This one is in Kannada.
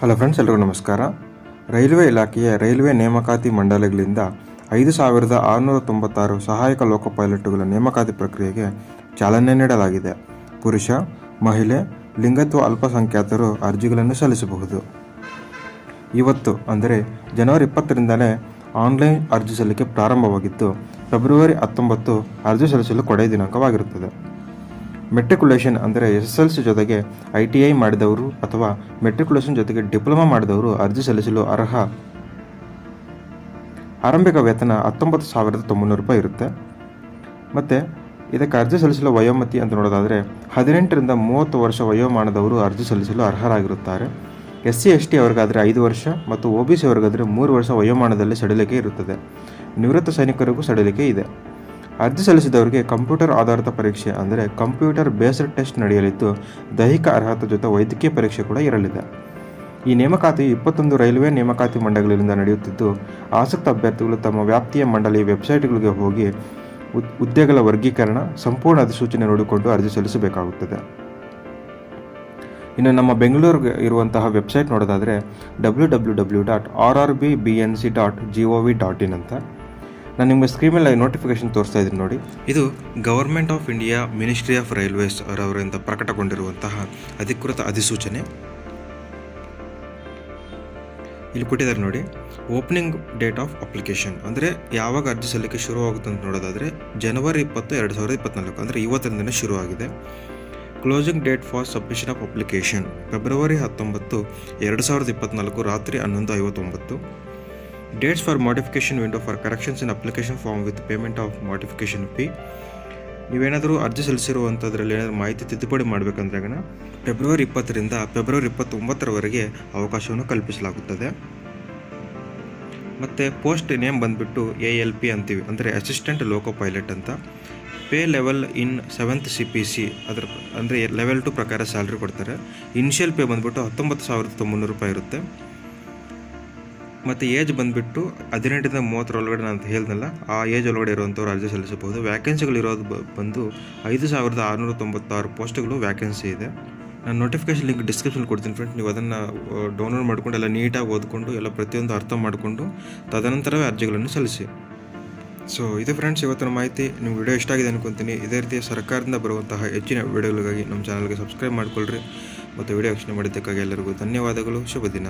ಹಲೋ ಫ್ರೆಂಡ್ಸ್, ಎಲ್ರಿಗೂ ನಮಸ್ಕಾರ. ರೈಲ್ವೆ ಇಲಾಖೆಯ ರೈಲ್ವೆ ನೇಮಕಾತಿ ಮಂಡಳಿಗಳಿಂದ 5,696 ಸಹಾಯಕ ಲೋಕೋ ಪೈಲಟ್ಗಳ ನೇಮಕಾತಿ ಪ್ರಕ್ರಿಯೆಗೆ ಚಾಲನೆ ನೀಡಲಾಗಿದೆ. ಪುರುಷ, ಮಹಿಳೆ, ಲಿಂಗತ್ವ ಅಲ್ಪಸಂಖ್ಯಾತರು ಅರ್ಜಿಗಳನ್ನು ಸಲ್ಲಿಸಬಹುದು. ಇವತ್ತು ಅಂದರೆ ಜನವರಿ 20ರಿಂದಲೇ ಆನ್ಲೈನ್ ಅರ್ಜಿ ಸಲ್ಲಿಕೆ ಪ್ರಾರಂಭವಾಗಿದ್ದು, ಫೆಬ್ರವರಿ 19 ಅರ್ಜಿ ಸಲ್ಲಿಸಲು ಕೊನೆಯ ದಿನಾಂಕವಾಗಿರುತ್ತದೆ. ಮೆಟ್ರಿಕ್ಯುಲೇಷನ್ ಅಂದರೆ SSLC ಜೊತೆಗೆ ITI ಮಾಡಿದವರು ಅಥವಾ ಮೆಟ್ರಿಕ್ಯುಲೇಷನ್ ಜೊತೆಗೆ ಡಿಪ್ಲೊಮಾ ಮಾಡಿದವರು ಅರ್ಜಿ ಸಲ್ಲಿಸಲು ಅರ್ಹ. ಆರಂಭಿಕ ವೇತನ 19,900 ರೂಪಾಯಿ ಇರುತ್ತೆ. ಮತ್ತು ಇದಕ್ಕೆ ಅರ್ಜಿ ಸಲ್ಲಿಸಲು ವಯೋಮಿತಿ ಅಂತ ನೋಡೋದಾದರೆ 18ರಿಂದ 30 ವರ್ಷ ವಯೋಮಾನದವರು ಅರ್ಜಿ ಸಲ್ಲಿಸಲು ಅರ್ಹರಾಗಿರುತ್ತಾರೆ. SC ST ಅವರಿಗಾದರೆ 5 ವರ್ಷ ಮತ್ತು OBC ಅವರಿಗಾದರೆ 3 ವರ್ಷ ವಯೋಮಾನದಲ್ಲಿ ಸಡಿಲಿಕೆ ಇರುತ್ತದೆ. ನಿವೃತ್ತ ಸೈನಿಕರಿಗೂ ಸಡಿಲಿಕೆ ಇದೆ. ಅರ್ಜಿ ಸಲ್ಲಿಸಿದವರಿಗೆ ಕಂಪ್ಯೂಟರ್ ಆಧಾರಿತ ಪರೀಕ್ಷೆ ಅಂದರೆ ಕಂಪ್ಯೂಟರ್ ಬೇಸ್ಡ್ ಟೆಸ್ಟ್ ನಡೆಯಲಿದ್ದು, ದೈಹಿಕ ಅರ್ಹತೆ ಜೊತೆ ವೈದ್ಯಕೀಯ ಪರೀಕ್ಷೆ ಕೂಡ ಇರಲಿದೆ. ಈ ನೇಮಕಾತಿ 21 ರೈಲ್ವೆ ನೇಮಕಾತಿ ಮಂಡಳಿಗಳಿಂದ ನಡೆಯುತ್ತಿದ್ದು, ಆಸಕ್ತ ಅಭ್ಯರ್ಥಿಗಳು ತಮ್ಮ ವ್ಯಾಪ್ತಿಯ ಮಂಡಳಿಯ ವೆಬ್ಸೈಟ್ಗಳಿಗೆ ಹೋಗಿ ಹುದ್ದೆಗಳ ವರ್ಗೀಕರಣ, ಸಂಪೂರ್ಣ ಅಧಿಸೂಚನೆ ನೋಡಿಕೊಂಡು ಅರ್ಜಿ ಸಲ್ಲಿಸಬೇಕಾಗುತ್ತದೆ. ಇನ್ನು ನಮ್ಮ ಬೆಂಗಳೂರಿಗೆ ಇರುವಂತಹ ವೆಬ್ಸೈಟ್ ನೋಡೋದಾದರೆ www.rrbnc.gov.in ಅಂತ. ನಾನು ನಿಮಗೆ ಸ್ಕ್ರೀನ್ ಮೇಲೆ ನೋಟಿಫಿಕೇಶನ್ ತೋರಿಸ್ತಾ ಇದ್ದೀನಿ ನೋಡಿ. ಇದು government of India ministry of railways ಅವರಿಂದ ಪ್ರಕಟಗೊಂಡಿರುವಂತಹ ಅಧಿಕೃತ ಅಧಿಸೂಚನೆ. ಇಲ್ಲಿ ಕೊಟ್ಟಿದ್ದಾರೆ ನೋಡಿ. ಓಪನಿಂಗ್ ಡೇಟ್ ಆಫ್ ಅಪ್ಲಿಕೇಶನ್ ಅಂದರೆ ಯಾವಾಗ ಅರ್ಜಿ ಸಲ್ಲಿಕೆ ಶುರುವಾಗುತ್ತೆ ಅಂತ ನೋಡೋದಾದರೆ ಜನವರಿ 20, 2024 ಅಂದರೆ ಇವತ್ತಿನಿಂದಲೇ ಶುರುವಾಗಿದೆ. Closing date for submission of application February 19, 2024 ರಾತ್ರಿ 11:59. Dates for modification window for corrections in application form with payment of modification fee. ನೀವೇನಾದರೂ ಅರ್ಜಿ ಸಲ್ಲಿಸಿರುವಂಥದ್ರಲ್ಲಿ ಏನಾದರೂ ಮಾಹಿತಿ ತಿದ್ದುಪಡಿ ಮಾಡಬೇಕಂದ್ರೆ ಫೆಬ್ರವರಿ 20ರಿಂದ ಫೆಬ್ರವರಿ 29ರವರೆಗೆ ಅವಕಾಶವನ್ನು ಕಲ್ಪಿಸಲಾಗುತ್ತದೆ. ಮತ್ತು ಪೋಸ್ಟ್ ನೇಮ್ ಬಂದುಬಿಟ್ಟು ALP ಅಂತೀವಿ, ಅಂದರೆ ಅಸಿಸ್ಟೆಂಟ್ ಲೋಕೋ ಪೈಲಟ್ ಅಂತ. ಪೇ ಲೆವೆಲ್ ಇನ್ 7th CPC ಅದರ ಅಂದರೆ ಲೆವೆಲ್ 2 ಪ್ರಕಾರ ಸ್ಯಾಲ್ರಿ ಕೊಡ್ತಾರೆ. ಇನಿಷಿಯಲ್ ಪೇ ಬಂದುಬಿಟ್ಟು 19,900 ರೂಪಾಯಿ ಇರುತ್ತೆ. ಮತ್ತು ಏಜ್ ಬಂದುಬಿಟ್ಟು 18ರಿಂದ 30 ಒಳಗಡೆ ನಾನು ಹೇಳಿದ್ನಲ್ಲ, ಆ ಏಜ್ ಒಳಗಡೆ ಇರುವಂಥವ್ರು ಅರ್ಜಿ ಸಲ್ಲಿಸಬಹುದು. ವ್ಯಾಕೆನ್ಸಿಗಳಿರೋದು ಬಂದು 5,696 ಪೋಸ್ಟ್ಗಳು ವ್ಯಾಕೆನ್ಸಿ ಇದೆ. ನಾನು ನೋಟಿಫಿಕೇಶನ್ ಲಿಂಕ್ ಡಿಸ್ಕ್ರಿಪ್ಷನ್ ಕೊಡ್ತೀನಿ ಫ್ರೆಂಡ್ಸ್. ನೀವು ಅದನ್ನು ಡೌನ್ಲೋಡ್ ಮಾಡಿಕೊಂಡು ಎಲ್ಲ ನೀಟಾಗಿ ಓದ್ಕೊಂಡು ಎಲ್ಲ ಪ್ರತಿಯೊಂದು ಅರ್ಥ ಮಾಡಿಕೊಂಡು ತದನಂತರವೇ ಅರ್ಜಿಗಳನ್ನು ಸಲ್ಲಿಸಿ. ಸೊ ಇದು ಫ್ರೆಂಡ್ಸ್ ಇವತ್ತಿನ ಮಾಹಿತಿ. ನಿಮ್ಗೆ ವಿಡಿಯೋ ಇಷ್ಟ ಆಗಿದೆ ಅನ್ಕೊತೀನಿ. ಇದೇ ರೀತಿ ಸರ್ಕಾರದಿಂದ ಬರುವಂತಹ ಹೆಚ್ಚಿನ ವಿಡಿಯೋಗಳಿಗಾಗಿ ನಮ್ಮ ಚಾನಲ್ಗೆ ಸಬ್ಸ್ಕ್ರೈಬ್ ಮಾಡಿಕೊಳ್ಳ್ರಿ. ಮತ್ತು ವಿಡಿಯೋ ವೀಕ್ಷಣೆ ಮಾಡಿದ್ದಕ್ಕಾಗಿ ಎಲ್ಲರಿಗೂ ಧನ್ಯವಾದಗಳು. ಶುಭ ದಿನ.